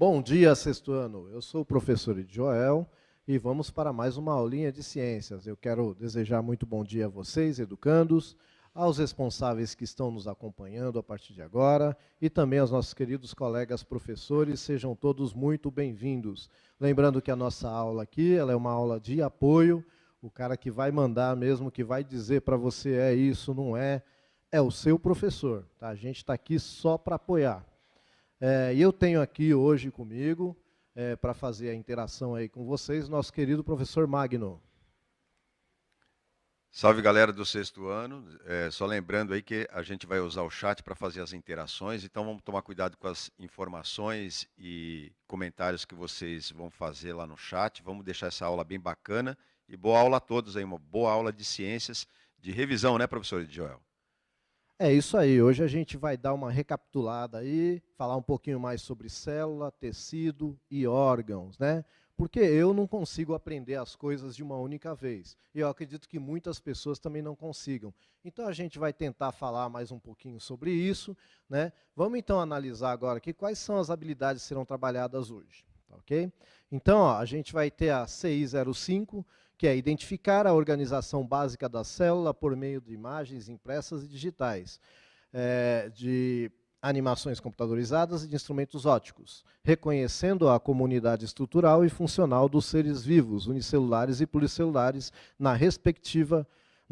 Bom dia, sexto ano. Eu sou o professor Joel e vamos para mais uma aulinha de ciências. Eu quero desejar muito bom dia a vocês, educandos, aos responsáveis que estão nos acompanhando a partir de agora e também aos nossos queridos colegas professores. Sejam todos muito bem-vindos. Lembrando que a nossa aula aqui ela é uma aula de apoio. O cara que vai mandar mesmo, que vai dizer para você é isso, não é, é o seu professor. Tá? A gente está aqui só para apoiar. E eu tenho aqui hoje comigo, para fazer a interação aí com vocês, nosso querido professor Magno. Salve, galera do sexto ano. Só lembrando aí que a gente vai usar o chat para fazer as interações, então vamos tomar cuidado com as informações e comentários que vocês vão fazer lá no chat. Vamos deixar essa aula bem bacana e boa aula a todos aí, uma boa aula de ciências, de revisão, né, professor Joel? É isso aí, hoje a gente vai dar uma recapitulada aí, falar um pouquinho mais sobre célula, tecido e órgãos, né? Porque eu não consigo aprender as coisas de uma única vez. E eu acredito que muitas pessoas também não consigam. Então a gente vai tentar falar mais um pouquinho sobre isso, né? Vamos então analisar agora aqui quais são as habilidades que serão trabalhadas hoje, tá ok? Então, ó, a gente vai ter a CI05, que é identificar a organização básica da célula por meio de imagens impressas e digitais, de animações computadorizadas e de instrumentos ópticos, reconhecendo a comunidade estrutural e funcional dos seres vivos, unicelulares e pluricelulares, na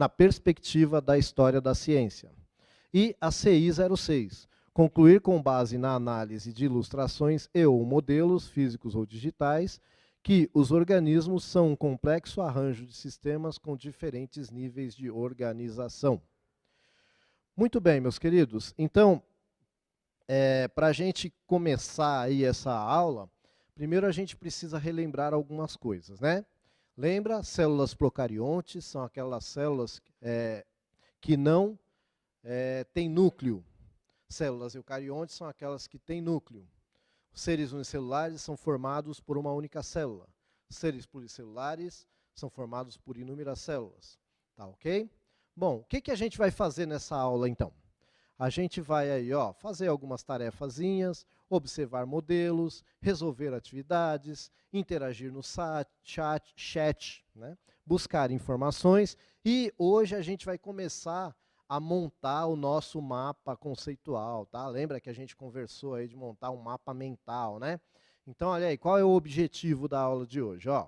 perspectiva da história da ciência. E a CI06, concluir com base na análise de ilustrações e ou modelos físicos ou digitais, que os organismos são um complexo arranjo de sistemas com diferentes níveis de organização. Muito bem, meus queridos. Então, para a gente começar aí essa aula, primeiro a gente precisa relembrar algumas coisas, né? Lembra, células procariontes são aquelas células que não têm núcleo. Células eucariontes são aquelas que têm núcleo. Seres unicelulares são formados por uma única célula. Seres pluricelulares são formados por inúmeras células. Tá ok? Bom, o que a gente vai fazer nessa aula, então? A gente vai aí, ó, fazer algumas tarefazinhas, observar modelos, resolver atividades, interagir no chat, né? Buscar informações. E hoje a gente vai começar a montar o nosso mapa conceitual, tá? Lembra que a gente conversou aí de montar um mapa mental, né? Então, olha aí, qual é o objetivo da aula de hoje? Ó,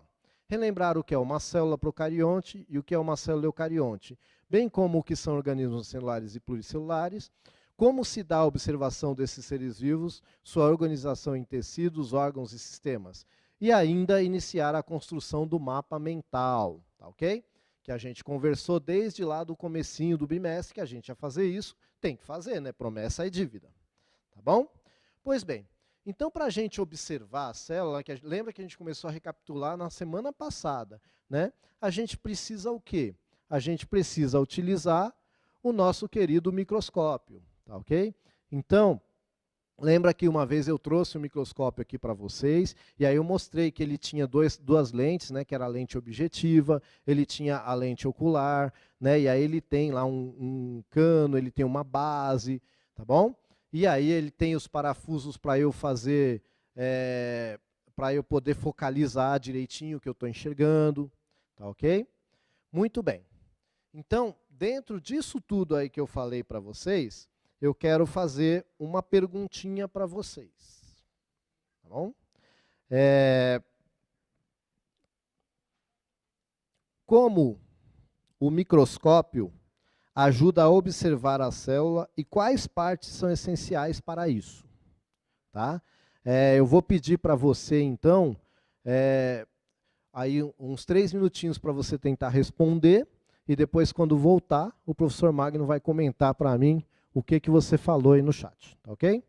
relembrar o que é uma célula procarionte e o que é uma célula eucarionte, bem como o que são organismos celulares e pluricelulares, como se dá a observação desses seres vivos, sua organização em tecidos, órgãos e sistemas, e ainda iniciar a construção do mapa mental, tá ok? Que a gente conversou desde lá do comecinho do bimestre, que a gente ia fazer isso, tem que fazer, né? Promessa é dívida. Tá bom? Pois bem, então para a gente observar a célula, lembra que a gente começou a recapitular na semana passada, né? A gente precisa o quê? A gente precisa utilizar o nosso querido microscópio, tá ok? Então, lembra que uma vez eu trouxe o microscópio aqui para vocês, e aí eu mostrei que ele tinha duas lentes, né, que era a lente objetiva, ele tinha a lente ocular, né, e aí ele tem lá um cano, ele tem uma base, tá bom? E aí ele tem os parafusos para eu fazer, para eu poder focalizar direitinho o que eu estou enxergando, tá ok? Muito bem. Então, dentro disso tudo aí que eu falei para vocês, eu quero fazer uma perguntinha para vocês. Tá bom? Como o microscópio ajuda a observar a célula e quais partes são essenciais para isso? Tá? Eu vou pedir para você, então, aí uns 3 minutinhos para você tentar responder, e depois, quando voltar, o professor Magno vai comentar para mim o que você falou aí no chat, tá ok?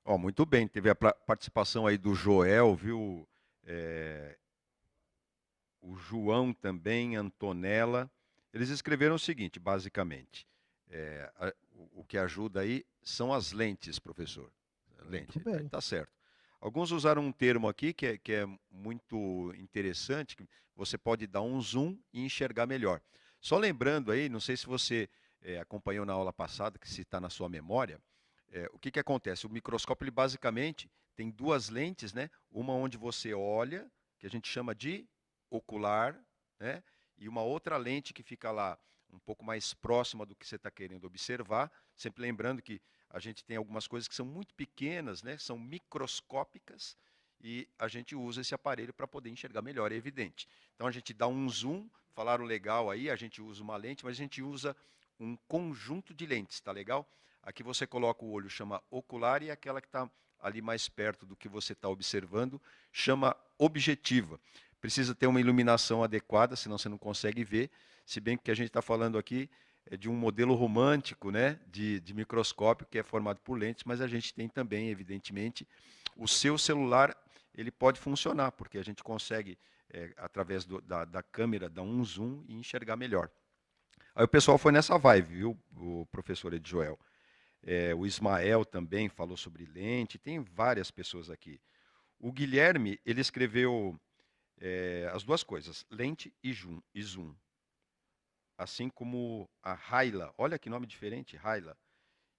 Ó, muito bem, teve a participação aí do Joel, viu? O João também, Antonella. Eles escreveram o seguinte, basicamente. O que ajuda aí são as lentes, professor. Muito Lente, bem. tá certo. Alguns usaram um termo aqui que é muito interessante, que você pode dar um zoom e enxergar melhor. Só lembrando aí, não sei se você acompanhou na aula passada, que se está na sua memória, o que acontece? O microscópio, ele basicamente tem duas lentes, né? Uma onde você olha, que a gente chama de ocular, né? E uma outra lente que fica lá um pouco mais próxima do que você está querendo observar, sempre lembrando que a gente tem algumas coisas que são muito pequenas, né? São microscópicas, e a gente usa esse aparelho para poder enxergar melhor, é evidente. Então a gente dá um zoom, falaram legal aí, a gente usa uma lente, mas a gente usa um conjunto de lentes, tá legal? Aqui você coloca o olho, chama ocular, e aquela que está ali mais perto do que você está observando, chama objetiva. Precisa ter uma iluminação adequada, senão você não consegue ver, se bem que o que a gente está falando aqui é de um modelo romântico, né, de microscópio, que é formado por lentes, mas a gente tem também, evidentemente, o seu celular, ele pode funcionar, porque a gente consegue, através da câmera, dar um zoom e enxergar melhor. Aí o pessoal foi nessa vibe, viu, o professor Edjoel. O Ismael também falou sobre lente, tem várias pessoas aqui. O Guilherme, ele escreveu as duas coisas, lente e zoom. Assim como a Raila, olha que nome diferente, Raila.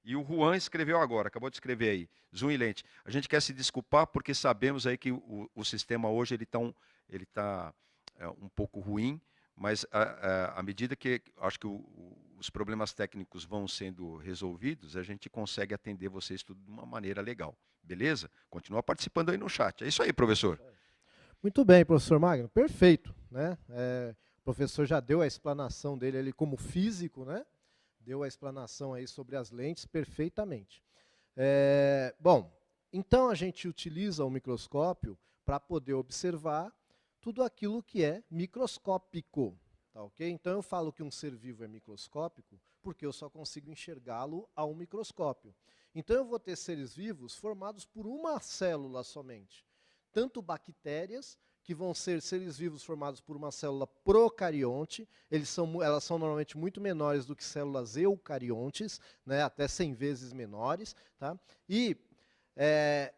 E o Juan escreveu agora, acabou de escrever aí, zoom e lente. A gente quer se desculpar porque sabemos aí que o sistema hoje ele tá um pouco ruim, mas à medida que acho que os problemas técnicos vão sendo resolvidos, a gente consegue atender vocês tudo de uma maneira legal. Beleza? Continua participando aí no chat. É isso aí, professor. Muito bem, professor Magno, perfeito, né? O professor já deu a explanação dele ali como físico, né? Deu a explanação aí sobre as lentes perfeitamente. Bom, então a gente utiliza o microscópio para poder observar tudo aquilo que é microscópico, tá ok? Então eu falo que um ser vivo é microscópico porque eu só consigo enxergá-lo a um microscópio. Então eu vou ter seres vivos formados por uma célula somente. Tanto bactérias, que vão ser seres vivos formados por uma célula procarionte, elas são normalmente muito menores do que células eucariontes, né, até 100 vezes menores, tá? E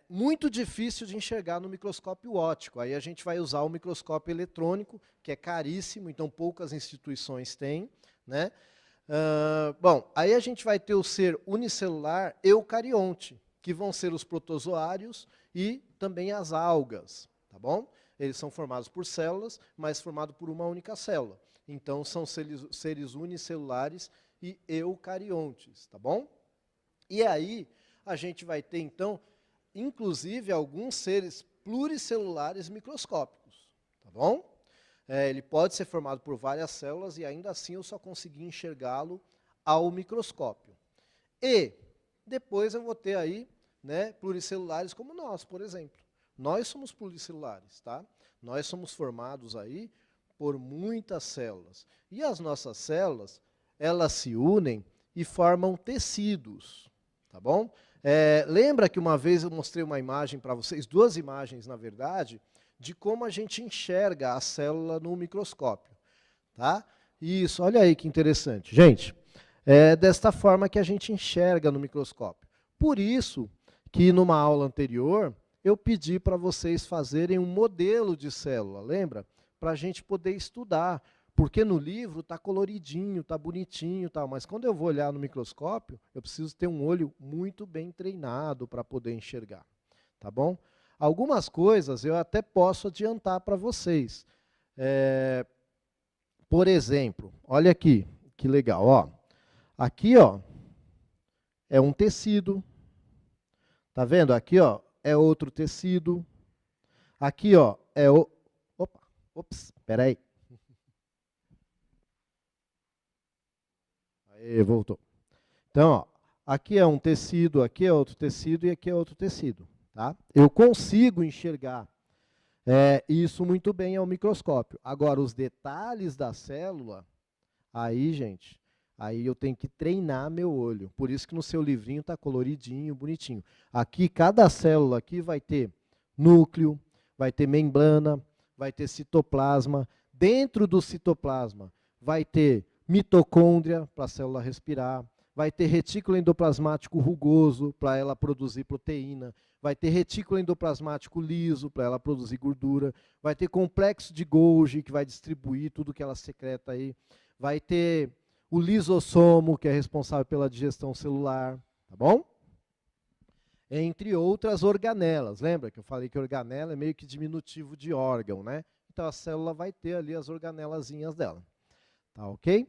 muito difícil de enxergar no microscópio óptico. Aí a gente vai usar o microscópio eletrônico, que é caríssimo, então poucas instituições têm, né? Bom, aí a gente vai ter o ser unicelular eucarionte, que vão ser os protozoários e também as algas, tá bom? Eles são formados por células, mas formados por uma única célula. Então são seres unicelulares e eucariontes, tá bom? E aí a gente vai ter então, inclusive, alguns seres pluricelulares microscópicos, tá bom? Ele pode ser formado por várias células e ainda assim eu só consegui enxergá-lo ao microscópio. E depois eu vou ter aí, né, pluricelulares como nós, por exemplo. Nós somos pluricelulares, tá? Nós somos formados aí por muitas células. E as nossas células, elas se unem e formam tecidos, tá bom? Lembra que uma vez eu mostrei uma imagem para vocês, duas imagens, na verdade, de como a gente enxerga a célula no microscópio, tá? Isso, olha aí que interessante. Gente, é desta forma que a gente enxerga no microscópio. Por isso que numa aula anterior eu pedi para vocês fazerem um modelo de célula, lembra? Para a gente poder estudar, porque no livro está coloridinho, está bonitinho, tá, mas quando eu vou olhar no microscópio, eu preciso ter um olho muito bem treinado para poder enxergar, tá bom? Algumas coisas eu até posso adiantar para vocês. Por exemplo, olha aqui, que legal, ó. Aqui, ó, é um tecido. Tá vendo? Aqui, ó, é outro tecido. Aqui, ó, é o... Opa, ops, espera aí. Aí, voltou. Então, ó, aqui é um tecido, aqui é outro tecido e aqui é outro tecido. Tá? Eu consigo enxergar isso muito bem ao microscópio. Agora, os detalhes da célula, aí, gente, Aí eu tenho que treinar meu olho. Por isso que no seu livrinho está coloridinho, bonitinho. Aqui, cada célula aqui vai ter núcleo, vai ter membrana, vai ter citoplasma. Dentro do citoplasma vai ter mitocôndria para a célula respirar, vai ter retículo endoplasmático rugoso para ela produzir proteína, vai ter retículo endoplasmático liso para ela produzir gordura, vai ter complexo de Golgi que vai distribuir tudo que ela secreta aí, vai ter o lisossomo, que é responsável pela digestão celular, tá bom? Entre outras organelas. Lembra que eu falei que organela é meio que diminutivo de órgão, né? Então a célula vai ter ali as organelazinhas dela. Tá ok?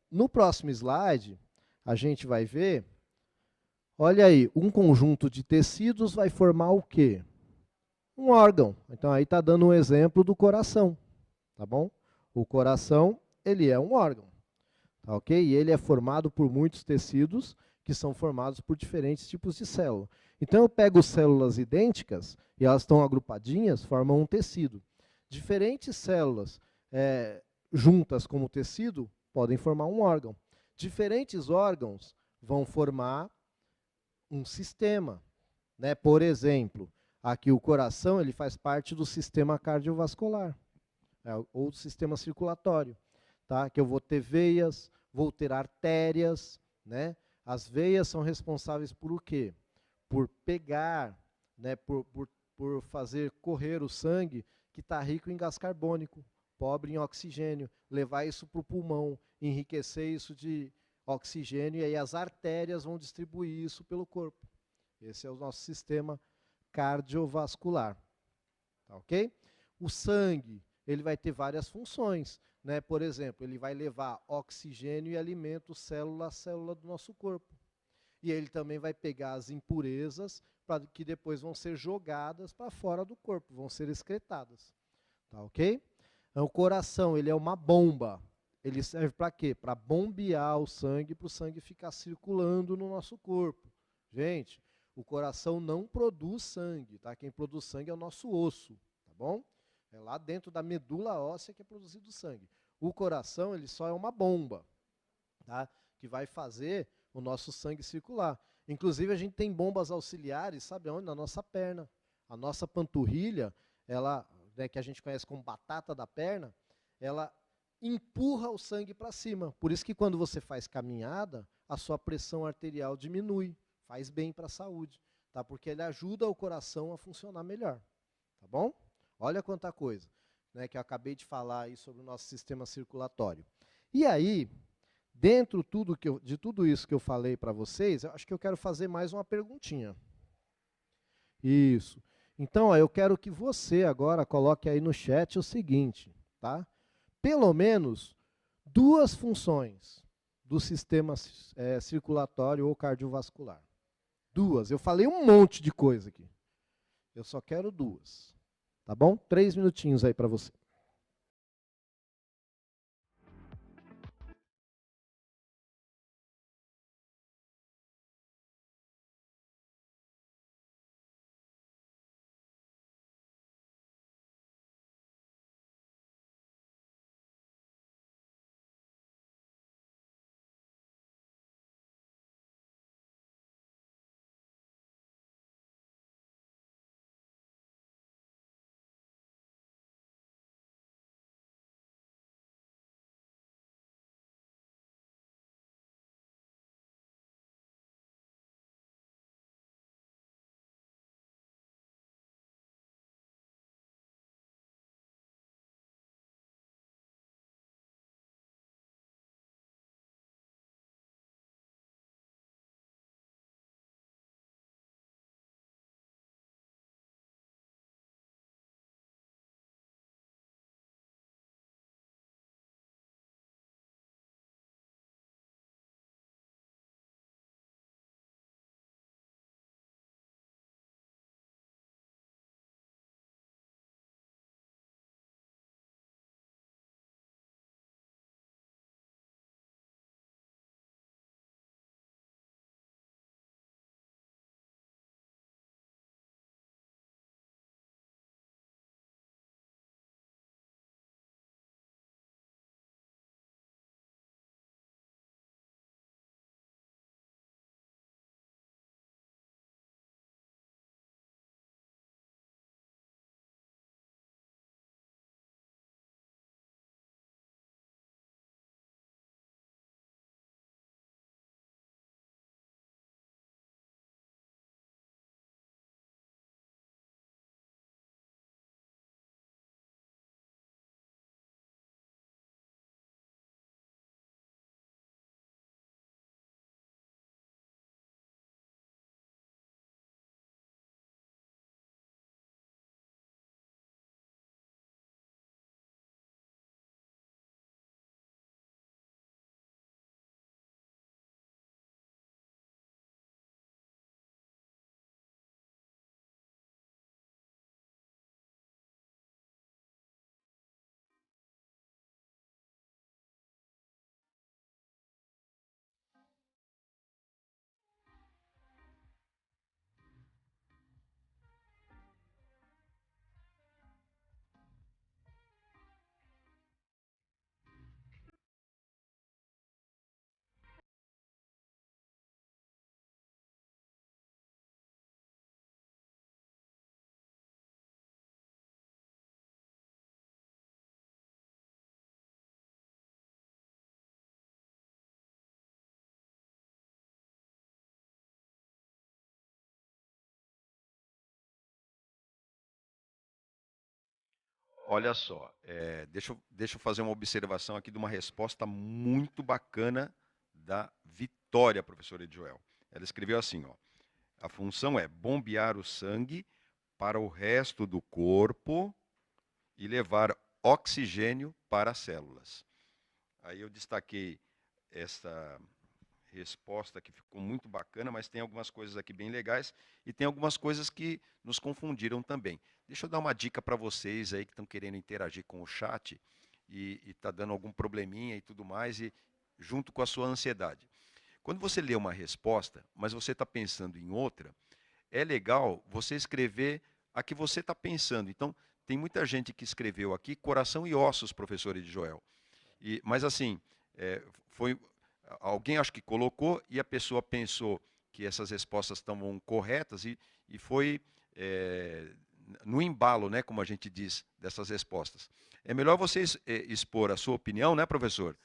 No próximo slide, a gente vai ver, olha aí, um conjunto de tecidos vai formar o quê? Um órgão. Então aí está dando um exemplo do coração, tá bom? O coração, ele é um órgão, tá ok? E ele é formado por muitos tecidos que são formados por diferentes tipos de célula. Então eu pego células idênticas e elas estão agrupadinhas, formam um tecido. Diferentes células juntas como tecido podem formar um órgão. Diferentes órgãos vão formar um sistema, né? Por exemplo, aqui o coração ele faz parte do sistema cardiovascular, ou do sistema circulatório, tá? Que eu vou ter veias, vou ter artérias, né? As veias são responsáveis por o quê? Por pegar, né? Por fazer correr o sangue que está rico em gás carbônico, pobre em oxigênio, levar isso para o pulmão, enriquecer isso de oxigênio, e aí as artérias vão distribuir isso pelo corpo. Esse é o nosso sistema cardiovascular. Tá ok? O sangue, ele vai ter várias funções, né? Por exemplo, ele vai levar oxigênio e alimento célula a célula do nosso corpo. E ele também vai pegar as impurezas que depois vão ser jogadas para fora do corpo, vão ser excretadas. Tá ok? Então, o coração, ele é uma bomba. Ele serve para quê? Para bombear o sangue, para o sangue ficar circulando no nosso corpo. Gente, o coração não produz sangue, tá? Quem produz sangue é o nosso osso, tá bom? É lá dentro da medula óssea que é produzido o sangue. O coração, ele só é uma bomba, tá? Que vai fazer o nosso sangue circular. Inclusive, a gente tem bombas auxiliares, sabe onde? Na nossa perna. A nossa panturrilha, ela, né, que a gente conhece como batata da perna, ela empurra o sangue para cima. Por isso que quando você faz caminhada, a sua pressão arterial diminui. Faz bem para a saúde, tá? Porque ele ajuda o coração a funcionar melhor, tá bom? Olha quanta coisa, né, que eu acabei de falar aí sobre o nosso sistema circulatório. E aí, dentro de tudo isso que eu falei para vocês, eu acho que eu quero fazer mais uma perguntinha. Isso. Então, ó, eu quero que você agora coloque aí no chat o seguinte, tá? Pelo menos duas funções do sistema circulatório ou cardiovascular. Duas. Eu falei um monte de coisa aqui. Eu só quero duas. Tá bom? 3 minutinhos aí para você. Olha só, deixa eu fazer uma observação aqui de uma resposta muito bacana da Vitória, professora de Joel. Ela escreveu assim, ó, a função é bombear o sangue para o resto do corpo e levar oxigênio para as células. Aí eu destaquei essa resposta que ficou muito bacana, mas tem algumas coisas aqui bem legais e tem algumas coisas que nos confundiram também. Deixa eu dar uma dica para vocês aí que estão querendo interagir com o chat e está dando algum probleminha e tudo mais, e junto com a sua ansiedade. Quando você lê uma resposta, mas você está pensando em outra, é legal você escrever a que você está pensando. Então, tem muita gente que escreveu aqui coração e ossos, professor de Joel. Mas assim, foi alguém acho que colocou e a pessoa pensou que essas respostas estavam corretas e foi no embalo, né, como a gente diz, dessas respostas. É melhor você expor a sua opinião, né, professor?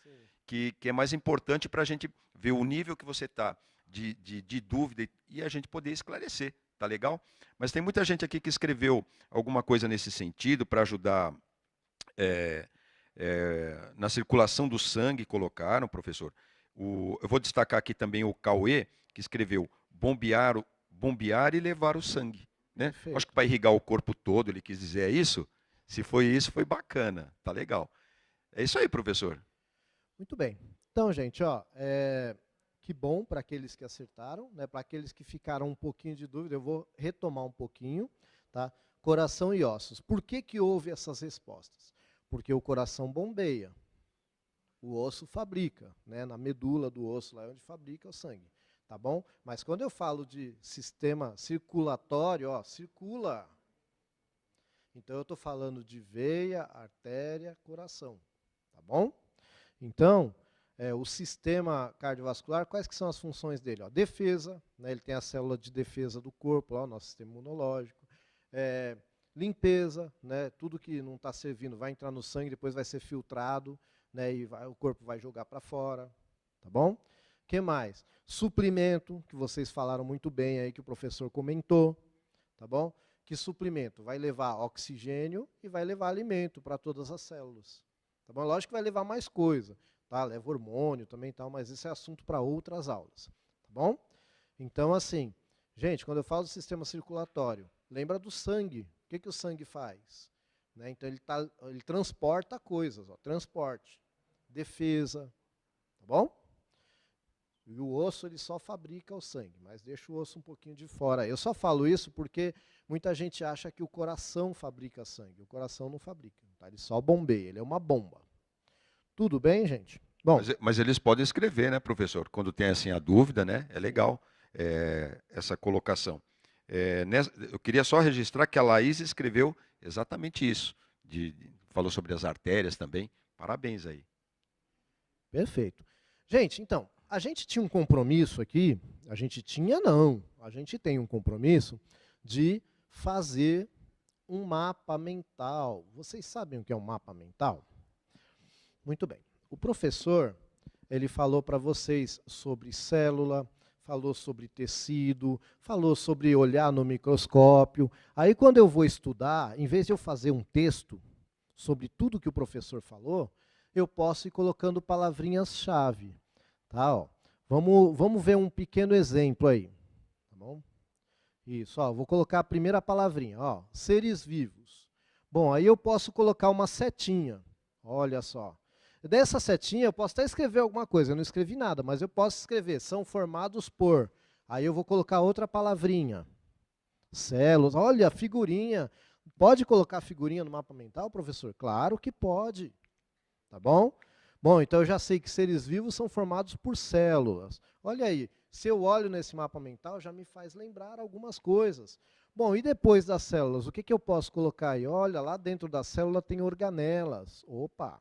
Que é mais importante para a gente ver o nível que você está de dúvida e a gente poder esclarecer, tá legal? Mas tem muita gente aqui que escreveu alguma coisa nesse sentido para ajudar na circulação do sangue, colocaram, professor. Eu vou destacar aqui também o Cauê, que escreveu bombear e levar o sangue. Né? Acho que para irrigar o corpo todo, ele quis dizer isso. Se foi isso, foi bacana, tá legal. É isso aí, professor. Muito bem. Então, gente, ó, que bom para aqueles que acertaram, né? Para aqueles que ficaram um pouquinho de dúvida, eu vou retomar um pouquinho, tá? Coração e ossos. Por que houve essas respostas? Porque o coração bombeia, o osso fabrica, né? Na medula do osso, lá é onde fabrica o sangue, tá bom? Mas quando eu falo de sistema circulatório, ó, circula. Então eu estou falando de veia, artéria, coração, tá bom? Então, o sistema cardiovascular, quais que são as funções dele? Ó, defesa, né, ele tem a célula de defesa do corpo, ó, nosso sistema imunológico. Limpeza, né, tudo que não está servindo vai entrar no sangue, depois vai ser filtrado, né, e o corpo vai jogar para fora. Tá bom? O que mais? Suprimento, que vocês falaram muito bem aí, que o professor comentou. Tá bom? Que suprimento? Vai levar oxigênio e vai levar alimento para todas as células. Tá bom? Lógico que vai levar mais coisa, tá? Leva hormônio também, tal, mas esse é assunto para outras aulas. Tá bom? Então, assim, gente, quando eu falo do sistema circulatório, lembra do sangue. O que o sangue faz? Né? Então, ele transporta coisas, ó, transporte, defesa, tá bom? E o osso, ele só fabrica o sangue, mas deixa o osso um pouquinho de fora. Eu só falo isso porque muita gente acha que o coração fabrica sangue. O coração não fabrica, tá? Ele só bombeia, ele é uma bomba. Tudo bem, gente? Bom, mas eles podem escrever, né, professor? Quando tem assim a dúvida, né? É legal essa colocação. Eu queria só registrar que a Laís escreveu exatamente isso. Falou sobre as artérias também. Parabéns aí. Perfeito. Gente, então, a gente tinha um compromisso aqui, a gente tem um compromisso de fazer um mapa mental. Vocês sabem o que é um mapa mental? Muito bem. O professor, ele falou para vocês sobre célula, falou sobre tecido, falou sobre olhar no microscópio. Aí, quando eu vou estudar, em vez de eu fazer um texto sobre tudo que o professor falou, eu posso ir colocando palavrinhas-chave. Tá, ó. Vamos ver um pequeno exemplo aí. Tá bom? Isso, ó, vou colocar a primeira palavrinha, ó, seres vivos. Bom, aí eu posso colocar uma setinha. Olha só. Dessa setinha eu posso até escrever alguma coisa, eu não escrevi nada, mas eu posso escrever, são formados por. Aí eu vou colocar outra palavrinha. Células, olha, figurinha. Pode colocar figurinha no mapa mental, professor? Claro que pode. Tá bom? Bom, então eu já sei que seres vivos são formados por células. Olha aí, se eu olho nesse mapa mental, já me faz lembrar algumas coisas. Bom, e depois das células, o que eu posso colocar aí? Olha, lá dentro da célula tem organelas. Opa!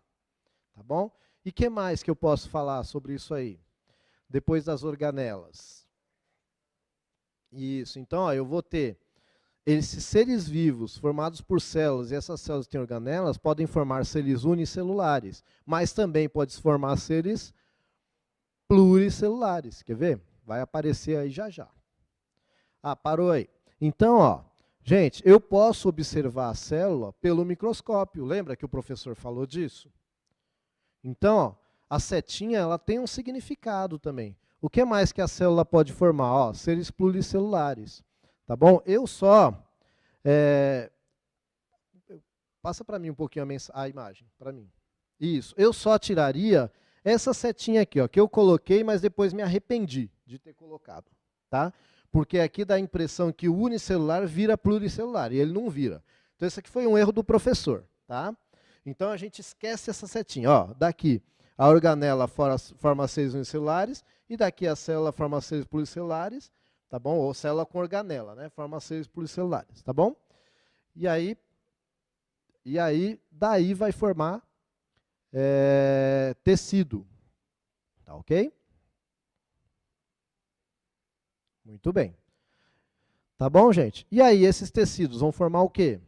Tá bom? E o que mais que eu posso falar sobre isso aí? Depois das organelas. Isso, então ó, eu vou ter esses seres vivos formados por células, e essas células têm organelas, podem formar seres unicelulares, mas também pode formar seres pluricelulares. Quer ver? Vai aparecer aí já já. Ah, parou aí. Então, ó, Gente, eu posso observar a célula pelo microscópio. Lembra que o professor falou disso? Então, ó, a setinha ela tem um significado também. O que mais que a célula pode formar? Ó, seres pluricelulares. Tá bom? Eu só... passa para mim um pouquinho a imagem, para mim. Isso. Eu só tiraria essa setinha aqui, ó, que eu coloquei, mas depois me arrependi de ter colocado. Tá? Porque aqui dá a impressão que o unicelular vira pluricelular, e ele não vira. Então, isso aqui foi um erro do professor. Tá? Então, a gente esquece essa setinha. Ó, daqui, a organela forma seres unicelulares, e daqui a célula forma seres pluricelulares, tá bom? Ou célula com organela, né? Forma seres pluricelulares, tá bom? E aí daí vai formar tecido. Tá ok? Muito bem. Tá bom, gente? E aí, esses tecidos vão formar o quê?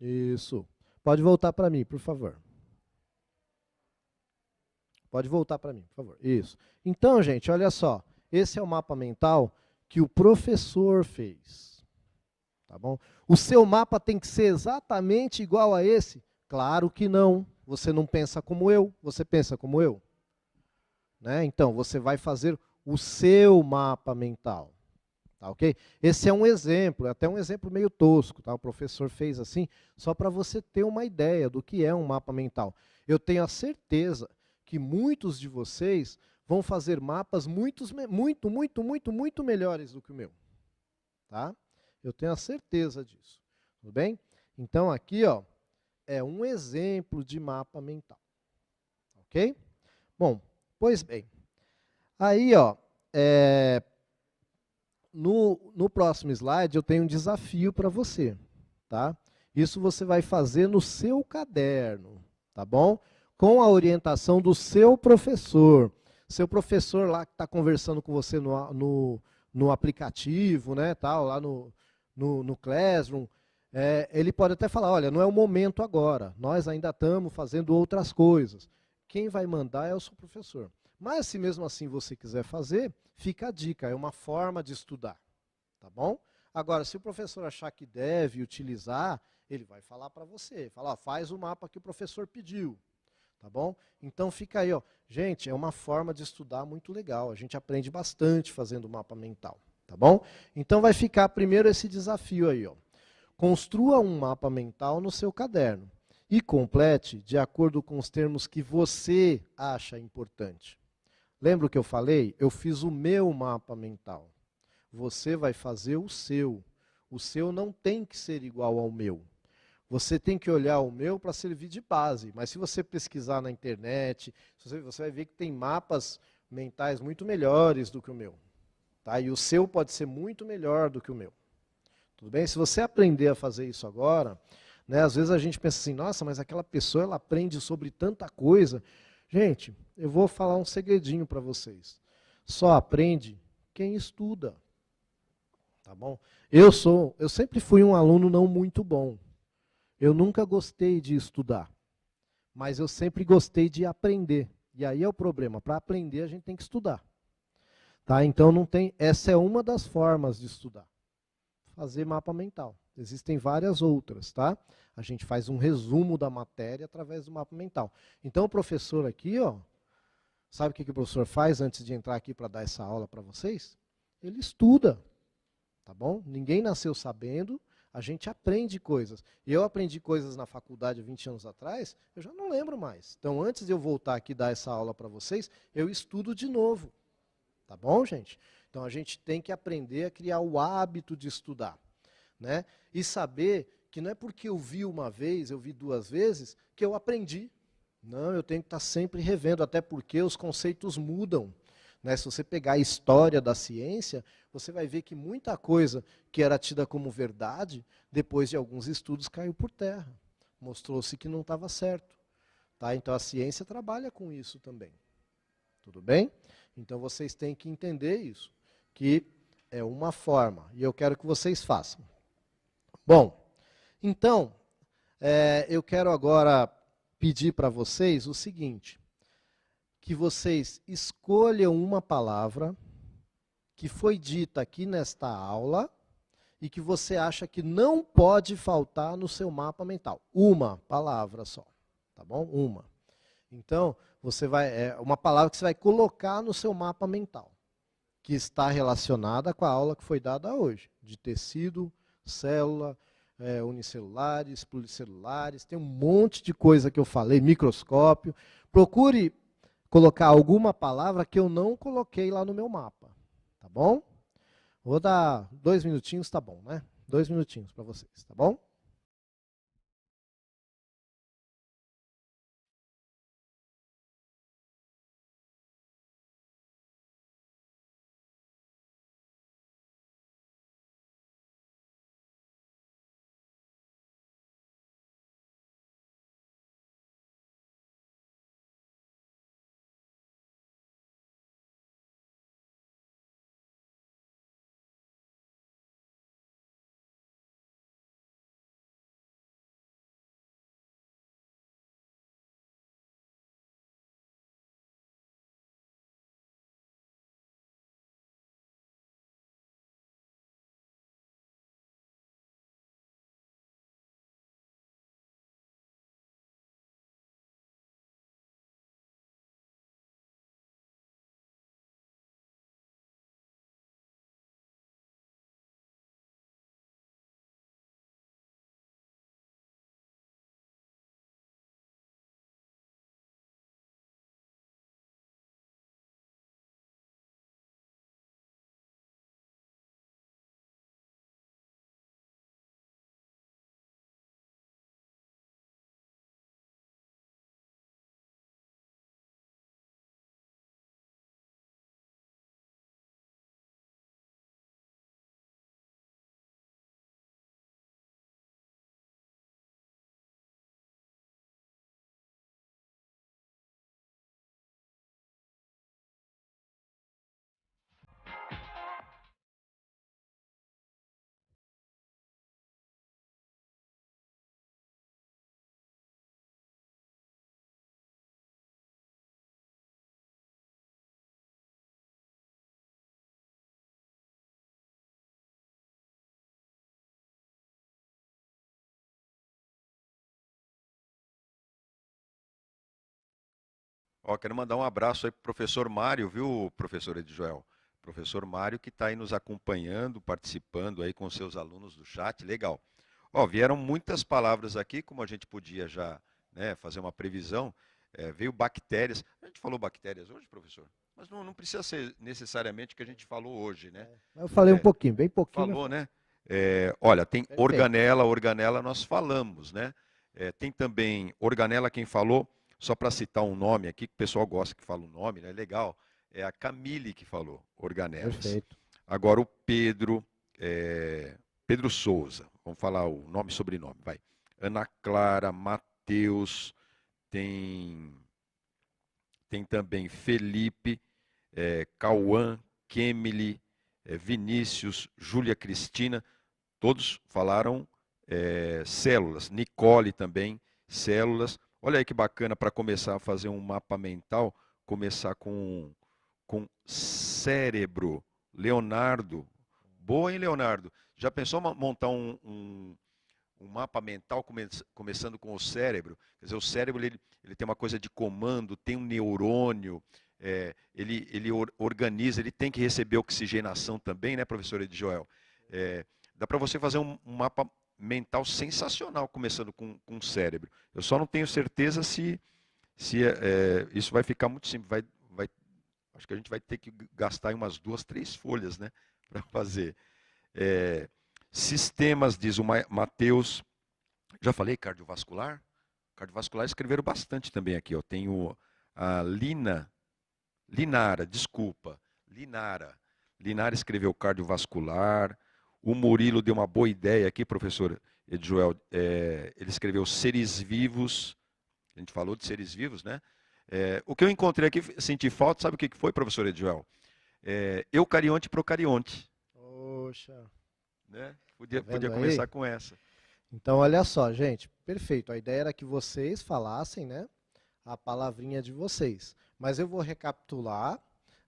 Isso. Pode voltar para mim, por favor. Pode voltar para mim, por favor. Isso. Então, gente, olha só. Esse é o mapa mental que o professor fez. Tá bom? O seu mapa tem que ser exatamente igual a esse? Claro que não. Você não pensa como eu, você pensa como eu. Né? Então, você vai fazer o seu mapa mental. Tá, ok? Esse é um exemplo, até um exemplo meio tosco. Tá? O professor fez assim, só para você ter uma ideia do que é um mapa mental. Eu tenho a certeza que muitos de vocês vão fazer mapas muito melhores do que o meu. Tá? Eu tenho a certeza disso. Tudo bem? Então, aqui ó, é um exemplo de mapa mental. Ok? Bom, pois bem. Aí, ó, no próximo slide, eu tenho um desafio para você. Tá? Isso você vai fazer no seu caderno. Tá bom? Com a orientação do seu professor. Seu professor lá que está conversando com você no aplicativo, né, tal, lá no Classroom, ele pode até falar, olha, não é o momento agora, nós ainda estamos fazendo outras coisas. Quem vai mandar é o seu professor. Mas se mesmo assim você quiser fazer, fica a dica, é uma forma de estudar. Tá bom? Agora, se o professor achar que deve utilizar, ele vai falar para você, falar, faz o mapa que o professor pediu. Tá bom? Então fica aí, ó. Gente, é uma forma de estudar muito legal. A gente aprende bastante fazendo mapa mental. Tá bom? Então vai ficar primeiro esse desafio aí, ó. Construa um mapa mental no seu caderno e complete de acordo com os termos que você acha importante. Lembra o que eu falei? Eu fiz o meu mapa mental. Você vai fazer o seu. O seu não tem que ser igual ao meu. Você tem que olhar o meu para servir de base, mas se você pesquisar na internet, você vai ver que tem mapas mentais muito melhores do que o meu. Tá? E o seu pode ser muito melhor do que o meu. Tudo bem? Se você aprender a fazer isso agora, né, às vezes a gente pensa assim, nossa, mas aquela pessoa ela aprende sobre tanta coisa. Gente, eu vou falar um segredinho para vocês. Só aprende quem estuda. Tá bom? Eu sempre fui um aluno não muito bom. Eu nunca gostei de estudar, mas eu sempre gostei de aprender. E aí é o problema, para aprender a gente tem que estudar. Tá? Então não tem, essa é uma das formas de estudar. Fazer mapa mental. Existem várias outras, tá? A gente faz um resumo da matéria através do mapa mental. Então o professor aqui, ó, sabe o que o professor faz antes de entrar aqui para dar essa aula para vocês? Ele estuda, tá bom? Ninguém nasceu sabendo. A gente aprende coisas. Eu aprendi coisas na faculdade há 20 anos atrás, eu já não lembro mais. Então, antes de eu voltar aqui e dar essa aula para vocês, eu estudo de novo. Tá bom, gente? Então, a gente tem que aprender a criar o hábito de estudar. Né? E saber que não é porque eu vi uma vez, eu vi duas vezes, que eu aprendi. Não, eu tenho que estar sempre revendo, até porque os conceitos mudam. Né? Se você pegar a história da ciência, você vai ver que muita coisa que era tida como verdade, depois de alguns estudos caiu por terra. Mostrou-se que não estava certo. Tá? Então a ciência trabalha com isso também. Tudo bem? Então vocês têm que entender isso, que é uma forma, e eu quero que vocês façam. Bom, então, eu quero agora pedir para vocês o seguinte, que vocês escolham uma palavra que foi dita aqui nesta aula e que você acha que não pode faltar no seu mapa mental. Uma palavra só, tá bom? Uma. Então, você vai, é uma palavra que você vai colocar no seu mapa mental, que está relacionada com a aula que foi dada hoje, de tecido, célula, unicelulares, pluricelulares, tem um monte de coisa que eu falei, microscópio. Procure colocar alguma palavra que eu não coloquei lá no meu mapa, tá bom? Vou dar 2 minutinhos, tá bom, né? 2 minutinhos para vocês, tá bom? Ó, quero mandar um abraço aí para o professor Mário, viu, professor Edjoel? Professor Mário que está aí nos acompanhando, participando aí com os seus alunos do chat, legal. Ó, vieram muitas palavras aqui, como a gente podia já, né, fazer uma previsão. Veio bactérias. A gente falou bactérias hoje, professor? Mas não precisa ser necessariamente o que a gente falou hoje, né? Eu falei um É, pouquinho, bem pouquinho. falou, né? Olha, tem Perfeito. organela nós falamos, né? Tem também organela, quem falou, só para citar um nome aqui, que o pessoal gosta que fala o nome, né? Legal. É a Camille que falou organelas. Perfeito. Agora o Pedro, Pedro Souza, vamos falar o nome e sobrenome, vai. Ana Clara, Matheus, tem, tem também Felipe, Cauã, Kemily, Vinícius, Júlia Cristina, todos falaram células. Nicole também, células. Olha aí que bacana para começar a fazer um mapa mental, começar com cérebro. Leonardo. Boa, hein, Leonardo? Já pensou montar um mapa mental começando com o cérebro? Quer dizer, o cérebro ele tem uma coisa de comando, tem um neurônio, ele organiza, ele tem que receber oxigenação também, né, professor Edjoel? Dá para você fazer um mapa mental sensacional começando com o cérebro. Eu só não tenho certeza se isso vai ficar muito simples. Acho que a gente vai ter que gastar umas 2, 3 folhas, né, para fazer. Sistemas, diz o Matheus. Já falei cardiovascular? Cardiovascular escreveram bastante também aqui. Ó. Tenho a Linara, desculpa. Linara escreveu cardiovascular. O Murilo deu uma boa ideia aqui, professor Edjoel. Ele escreveu seres vivos. A gente falou de seres vivos, né? O que eu encontrei aqui, senti falta, sabe o que foi, professor Edjoel? Eucarionte e procarionte. Poxa. Né? Tá Podia vendo começar aí? com essa. Então, olha só, gente. Perfeito. A ideia era que vocês falassem, né, a palavrinha de vocês. Mas eu vou recapitular,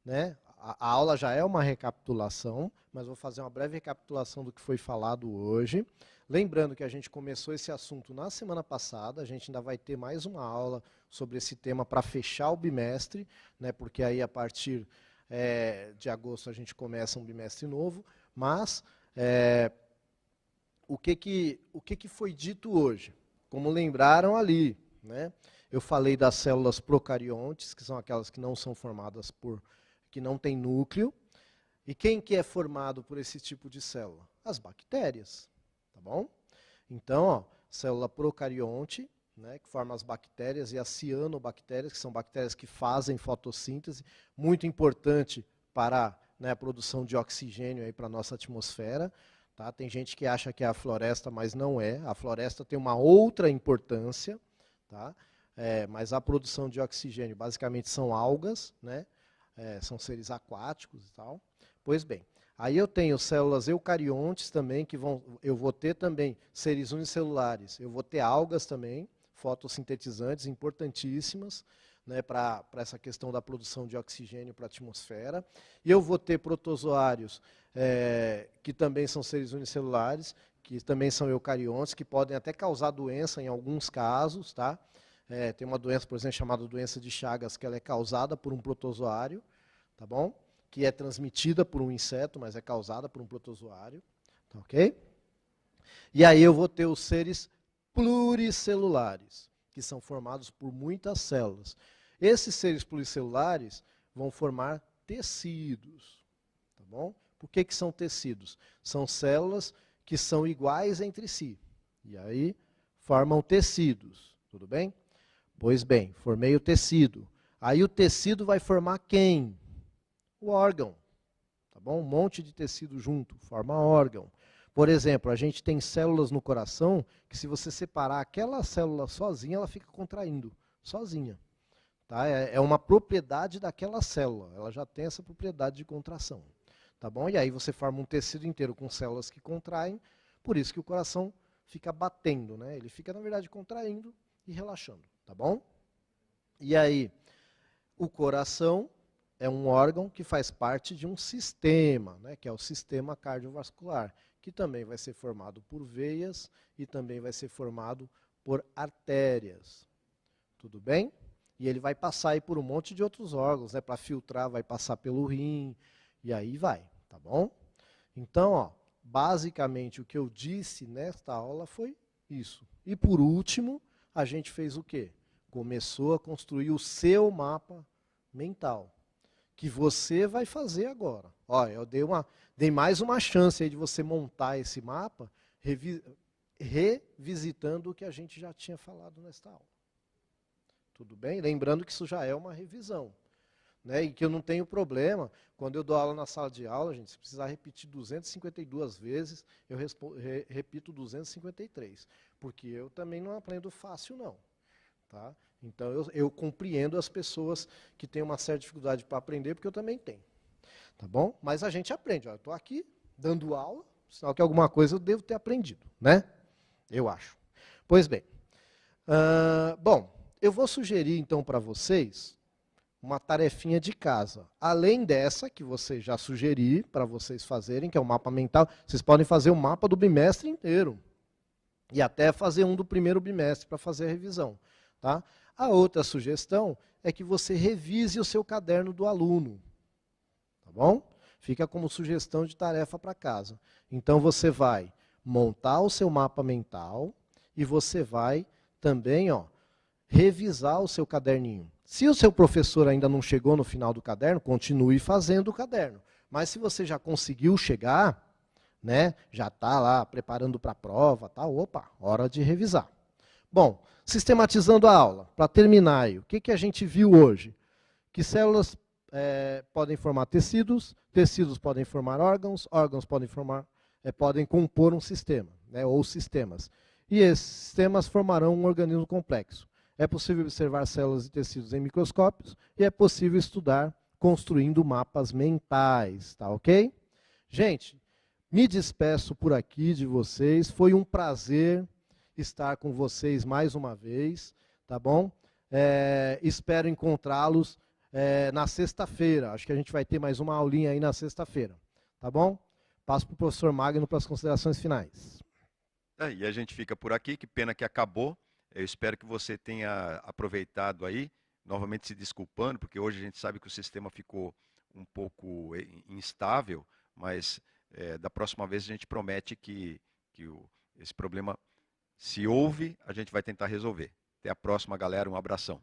né, a aula já é uma recapitulação, mas vou fazer uma breve recapitulação do que foi falado hoje. Lembrando que a gente começou esse assunto na semana passada, a gente ainda vai ter mais uma aula sobre esse tema para fechar o bimestre, né, porque aí a partir de agosto a gente começa um bimestre novo, mas o que foi dito hoje? Como lembraram ali, né, eu falei das células procariontes, que são aquelas que não são formadas que não têm núcleo. E quem que é formado por esse tipo de célula? As bactérias, tá bom? Então, ó, célula procarionte, né, que forma as bactérias, e as cianobactérias, que são bactérias que fazem fotossíntese, muito importante para, né, a produção de oxigênio para a nossa atmosfera. Tá? Tem gente que acha que é a floresta, mas não é. A floresta tem uma outra importância, tá? Mas a produção de oxigênio basicamente são algas, né? São seres aquáticos e tal. Pois bem, aí eu tenho células eucariontes também, eu vou ter também seres unicelulares, eu vou ter algas também, fotossintetizantes, importantíssimas, né, para essa questão da produção de oxigênio para a atmosfera. E eu vou ter protozoários, que também são seres unicelulares, que também são eucariontes, que podem até causar doença em alguns casos, tá? Tem uma doença, por exemplo, chamada doença de Chagas, que ela é causada por um protozoário, tá bom? Que é transmitida por um inseto, mas é causada por um protozoário, tá ok? E aí eu vou ter os seres pluricelulares, que são formados por muitas células. Esses seres pluricelulares vão formar tecidos, tá bom? Por que são tecidos? São células que são iguais entre si, e aí formam tecidos, tudo bem? Pois bem, formei o tecido. Aí o tecido vai formar quem? O órgão. Tá bom? Um monte de tecido junto, forma órgão. Por exemplo, a gente tem células no coração que se você separar aquela célula sozinha, ela fica contraindo, sozinha. Tá? É uma propriedade daquela célula, ela já tem essa propriedade de contração. Tá bom? E aí você forma um tecido inteiro com células que contraem, por isso que o coração fica batendo, né? Ele fica, na verdade, contraindo e relaxando. Tá bom? E aí, o coração é um órgão que faz parte de um sistema, né, que é o sistema cardiovascular, que também vai ser formado por veias e também vai ser formado por artérias. Tudo bem? E ele vai passar aí por um monte de outros órgãos, né, para filtrar, vai passar pelo rim, e aí vai, tá bom? Então, ó, basicamente o que eu disse nesta aula foi isso. E por último, a gente fez o quê? Começou a construir o seu mapa mental, que você vai fazer agora. Olha, eu dei mais uma chance aí de você montar esse mapa, revisitando o que a gente já tinha falado nesta aula. Tudo bem? Lembrando que isso já é uma revisão, né? E que eu não tenho problema, quando eu dou aula na sala de aula, gente, se precisar repetir 252 vezes, eu repito 253, porque eu também não aprendo fácil, não. Tá? Então, eu compreendo as pessoas que têm uma certa dificuldade para aprender, porque eu também tenho. Tá bom? Mas a gente aprende. Ó, eu estou aqui dando aula, sinal que alguma coisa eu devo ter aprendido, né? Eu acho. Pois bem. Bom, eu vou sugerir, então, para vocês uma tarefinha de casa. Além dessa, que você já sugeri para vocês fazerem, que é o mapa mental, vocês podem fazer o mapa do bimestre inteiro. E até fazer um do primeiro bimestre para fazer a revisão. Tá? A outra sugestão é que você revise o seu caderno do aluno. Tá bom? Fica como sugestão de tarefa para casa. Então você vai montar o seu mapa mental e você vai também, ó, revisar o seu caderninho. Se o seu professor ainda não chegou no final do caderno, continue fazendo o caderno. Mas se você já conseguiu chegar, né, já está lá preparando para a prova, tá? Opa, hora de revisar. Bom, sistematizando a aula, para terminar aí, o que a gente viu hoje? Que células podem formar tecidos, tecidos podem formar órgãos, órgãos podem compor um sistema, né, ou sistemas. E esses sistemas formarão um organismo complexo. É possível observar células e tecidos em microscópios e é possível estudar construindo mapas mentais, tá ok? Gente, me despeço por aqui de vocês, foi um prazer estar com vocês mais uma vez, tá bom? Espero encontrá-los na sexta-feira. Acho que a gente vai ter mais uma aulinha aí na sexta-feira. Tá bom? Passo para o professor Magno para as considerações finais. E a gente fica por aqui, que pena que acabou. Eu espero que você tenha aproveitado aí, novamente se desculpando, porque hoje a gente sabe que o sistema ficou um pouco instável, mas da próxima vez a gente promete que esse problema, se houve, a gente vai tentar resolver. Até a próxima, galera. Um abração.